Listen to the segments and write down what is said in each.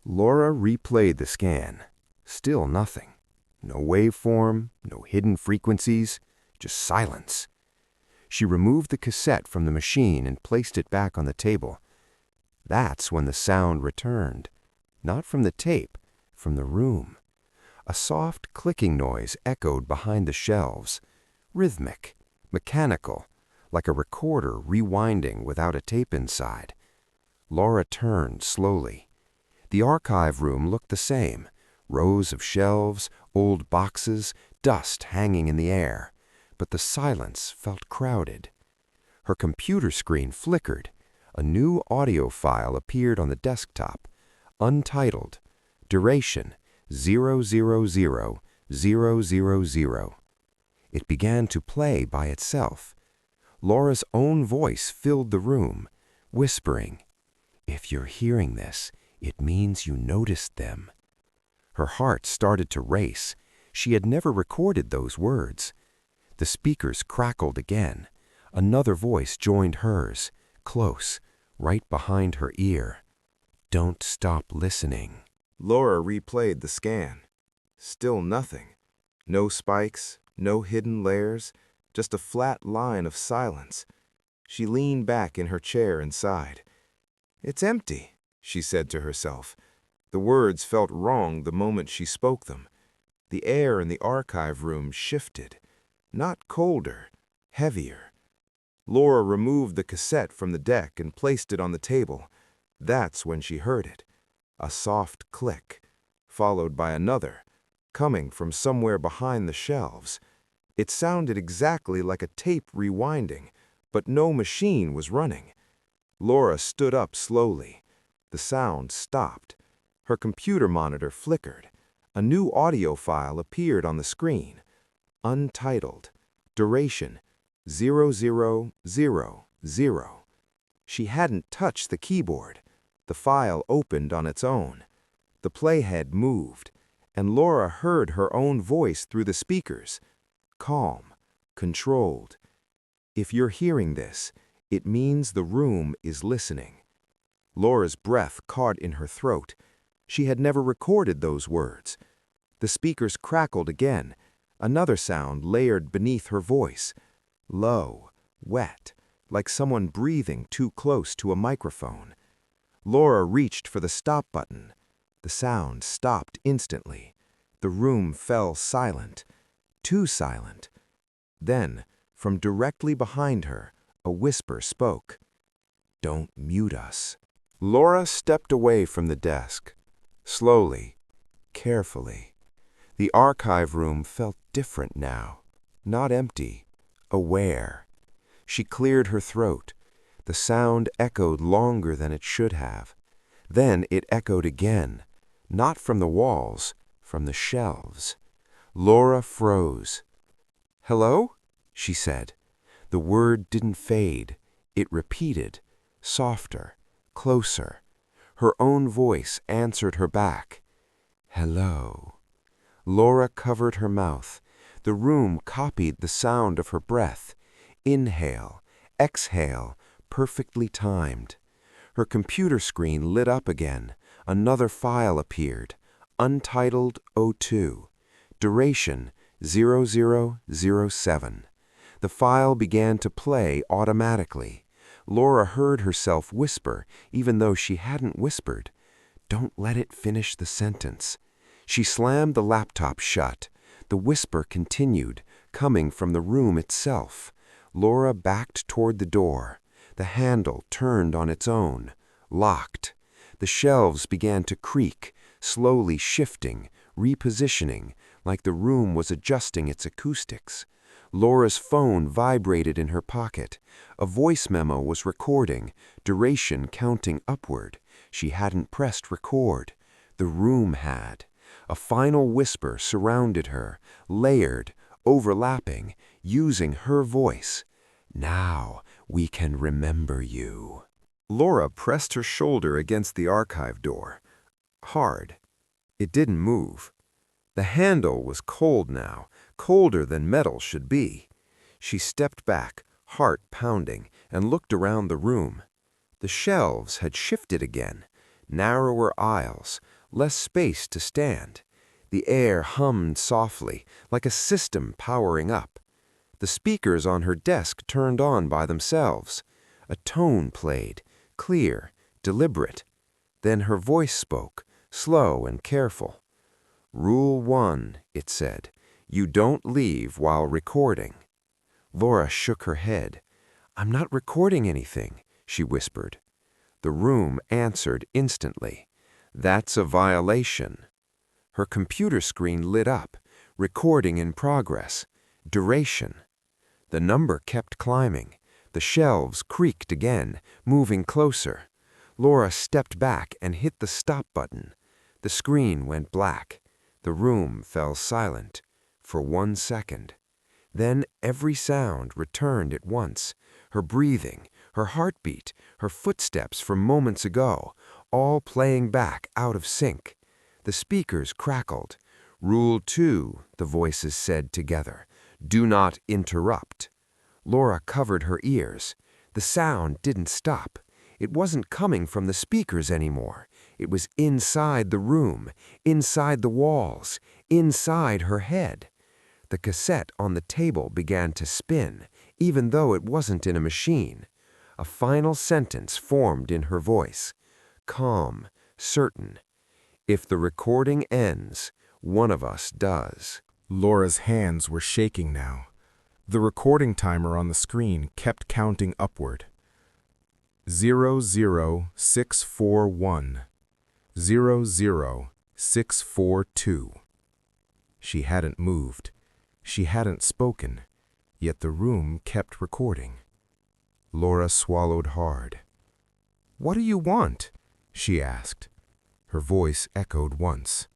Laura replayed the scan. Still nothing. No waveform, no hidden frequencies, just silence. She removed the cassette from the machine and placed it back on the table. That's when the sound returned. Not from the tape, from the room. A soft clicking noise echoed behind the shelves. Rhythmic, mechanical, like a recorder rewinding without a tape inside. Laura turned slowly. The archive room looked the same. Rows of shelves, old boxes, dust hanging in the air. But the silence felt crowded. Her computer screen flickered. A new audio file appeared on the desktop. Untitled. Duration 000000. It began to play by itself. Laura's own voice filled the room, whispering, "If you're hearing this, it means you noticed them." Her heart started to race. She had never recorded those words. The speakers crackled again. Another voice joined hers, close, right behind her ear. "Don't stop listening." Laura replayed the scan. Still nothing. No spikes, no hidden layers, just a flat line of silence. She leaned back in her chair and sighed. "It's empty," she said to herself. The words felt wrong the moment she spoke them. The air in the archive room shifted. Not colder, heavier. Laura removed the cassette from the deck and placed it on the table. That's when she heard it. A soft click, followed by another, coming from somewhere behind the shelves. It sounded exactly like a tape rewinding, but no machine was running. Laura stood up slowly. The sound stopped. Her computer monitor flickered. A new audio file appeared on the screen. Untitled. Duration 0000. She hadn't touched the keyboard. The file opened on its own. The playhead moved, and Laura heard her own voice through the speakers. Calm, controlled. "If you're hearing this, it means the room is listening." Laura's breath caught in her throat. She had never recorded those words. The speakers crackled again. Another sound layered beneath her voice. Low, wet, like someone breathing too close to a microphone. Laura reached for the stop button. The sound stopped instantly. The room fell silent. Too silent. Then, from directly behind her, a whisper spoke. "Don't mute us." Laura stepped away from the desk. Slowly, carefully. The archive room felt different now. Not empty, aware. She cleared her throat. The sound echoed longer than it should have. Then it echoed again, not from the walls, from the shelves. Laura froze. "Hello?" she said. The word didn't fade. It repeated, softer, closer. Her own voice answered her back. "Hello." Laura covered her mouth. The room copied the sound of her breath. Inhale, exhale, perfectly timed. Her computer screen lit up again. Another file appeared. Untitled 02. Duration 0007. The file began to play automatically. Laura heard herself whisper, even though she hadn't whispered. "Don't let it finish the sentence." She slammed the laptop shut. The whisper continued, coming from the room itself. Laura backed toward the door. The handle turned on its own, locked. The shelves began to creak, slowly shifting, repositioning, like the room was adjusting its acoustics. Laura's phone vibrated in her pocket. A voice memo was recording, duration counting upward. She hadn't pressed record. The room had. A final whisper surrounded her, layered, overlapping, using her voice. "Now we can remember you." Laura pressed her shoulder against the archive door. Hard. It didn't move. The handle was cold now, colder than metal should be. She stepped back, heart pounding, and looked around the room. The shelves had shifted again. Narrower aisles, less space to stand. The air hummed softly, like a system powering up. The speakers on her desk turned on by themselves. A tone played, clear, deliberate. Then her voice spoke, slow and careful. "Rule 1, it said. You don't leave while recording." Laura shook her head. "I'm not recording anything," she whispered. The room answered instantly. "That's a violation." Her computer screen lit up. Recording in progress. Duration. The number kept climbing. The shelves creaked again, moving closer. Laura stepped back and hit the stop button. The screen went black. The room fell silent for 1 second. Then every sound returned at once. Her breathing, her heartbeat, her footsteps from moments ago, all playing back out of sync. The speakers crackled. "Rule 2, the voices said together. Do not interrupt." Laura covered her ears. The sound didn't stop. It wasn't coming from the speakers anymore. It was inside the room, inside the walls, inside her head. The cassette on the table began to spin, even though it wasn't in a machine. A final sentence formed in her voice. Calm, certain. "If the recording ends, one of us does." Laura's hands were shaking now. The recording timer on the screen kept counting upward. 00641. 00642. She hadn't moved. She hadn't spoken, yet the room kept recording. Laura swallowed hard. "What do you want?" she asked. Her voice echoed once,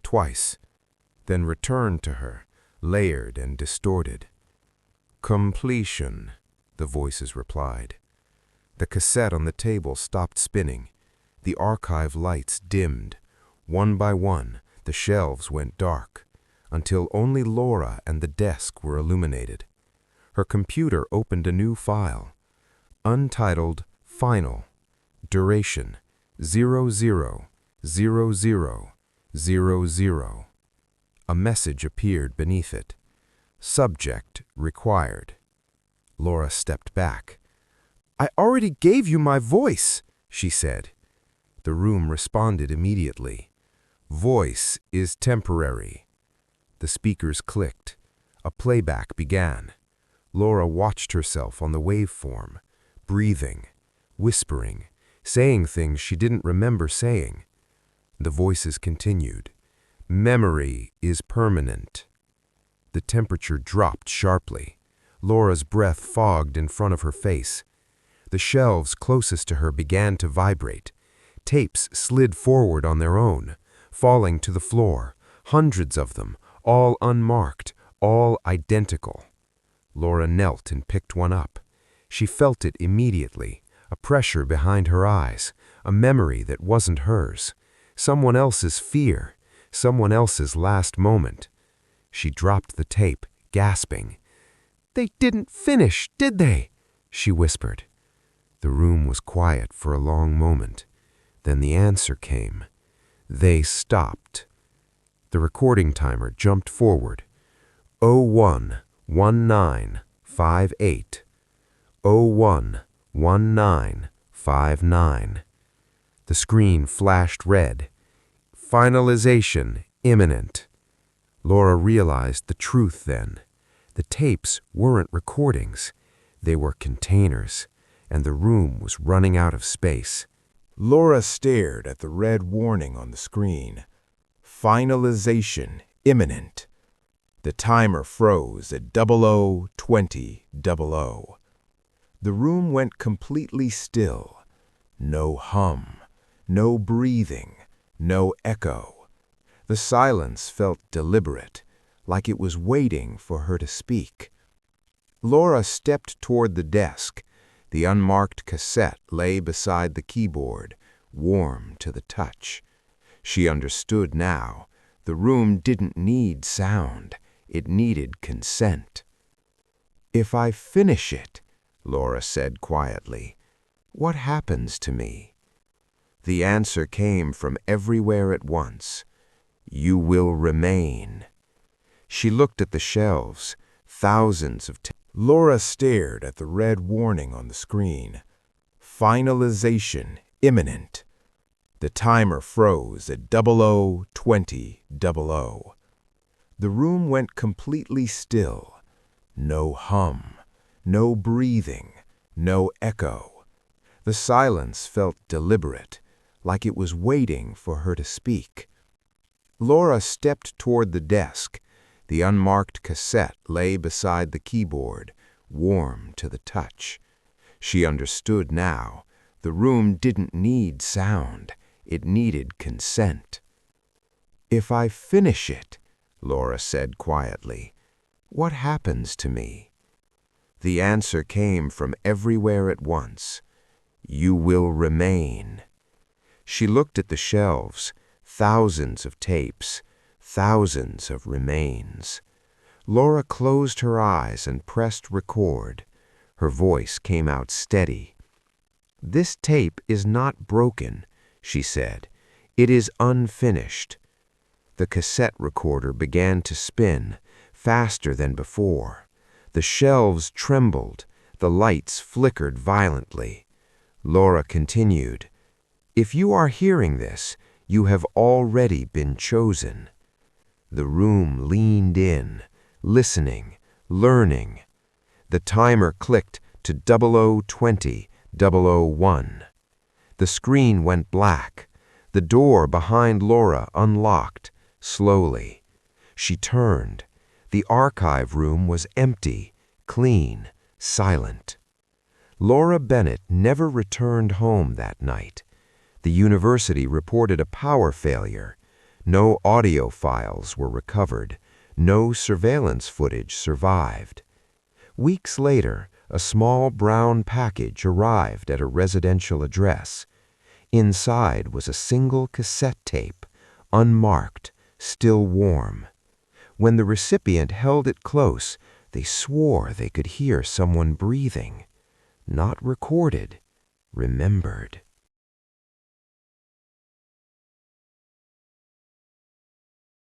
twice, then returned to her, layered and distorted. "Completion," the voices replied. The cassette on the table stopped spinning. The archive lights dimmed. One by one, the shelves went dark, until only Laura and the desk were illuminated. Her computer opened a new file. Untitled Final. Duration 000000. A message appeared beneath it. Subject required. Laura stepped back. "I already gave you my voice," she said. The room responded immediately. "Voice is temporary." The speakers clicked. A playback began. Laura watched herself on the waveform, breathing, whispering, saying things she didn't remember saying. The voices continued. "Memory is permanent." The temperature dropped sharply. Laura's breath fogged in front of her face. The shelves closest to her began to vibrate. Tapes slid forward on their own, falling to the floor, hundreds of them, all unmarked, all identical. Laura knelt and picked one up. She felt it immediately, a pressure behind her eyes, a memory that wasn't hers, someone else's fear, someone else's last moment. She dropped the tape, gasping. "They didn't finish, did they?" she whispered. The room was quiet for a long moment. Then the answer came. They stopped. The recording timer jumped forward. 011958. 011959. The screen flashed red. Finalization imminent. Laura realized the truth then. The tapes weren't recordings. They were containers, and the room was running out of space. Laura stared at the red warning on the screen. Finalization imminent. The timer froze at 00:20:00. The room went completely still. No hum, no breathing, no echo. The silence felt deliberate, like it was waiting for her to speak. Laura stepped toward the desk. The unmarked cassette lay beside the keyboard, warm to the touch. She understood now. The room didn't need sound. It needed consent. "If I finish it," Laura said quietly, "what happens to me?" The answer came from everywhere at once. You will remain. She looked at the shelves, thousands of Laura stared at the red warning on the screen. Finalization imminent. The timer froze at 00:20:00. The room went completely still. No hum, no breathing, no echo. The silence felt deliberate, like it was waiting for her to speak. Laura stepped toward the desk. The unmarked cassette lay beside the keyboard, warm to the touch. She understood now. The room didn't need sound. It needed consent. If I finish it, Laura said quietly, what happens to me? The answer came from everywhere at once. You will remain. She looked at the shelves, thousands of tapes, thousands of remains. Laura closed her eyes and pressed record. Her voice came out steady. This tape is not broken, she said. It is unfinished. The cassette recorder began to spin, faster than before. The shelves trembled. The lights flickered violently. Laura continued, If you are hearing this, you have already been chosen. The room leaned in, listening, learning. The timer clicked to 00:20:01. The screen went black. The door behind Laura unlocked, slowly. She turned. The archive room was empty, clean, silent. Laura Bennett never returned home that night. The university reported a power failure. No audio files were recovered. No surveillance footage survived. Weeks later, a small brown package arrived at a residential address. Inside was a single cassette tape, unmarked, still warm. When the recipient held it close, they swore they could hear someone breathing. Not recorded, remembered.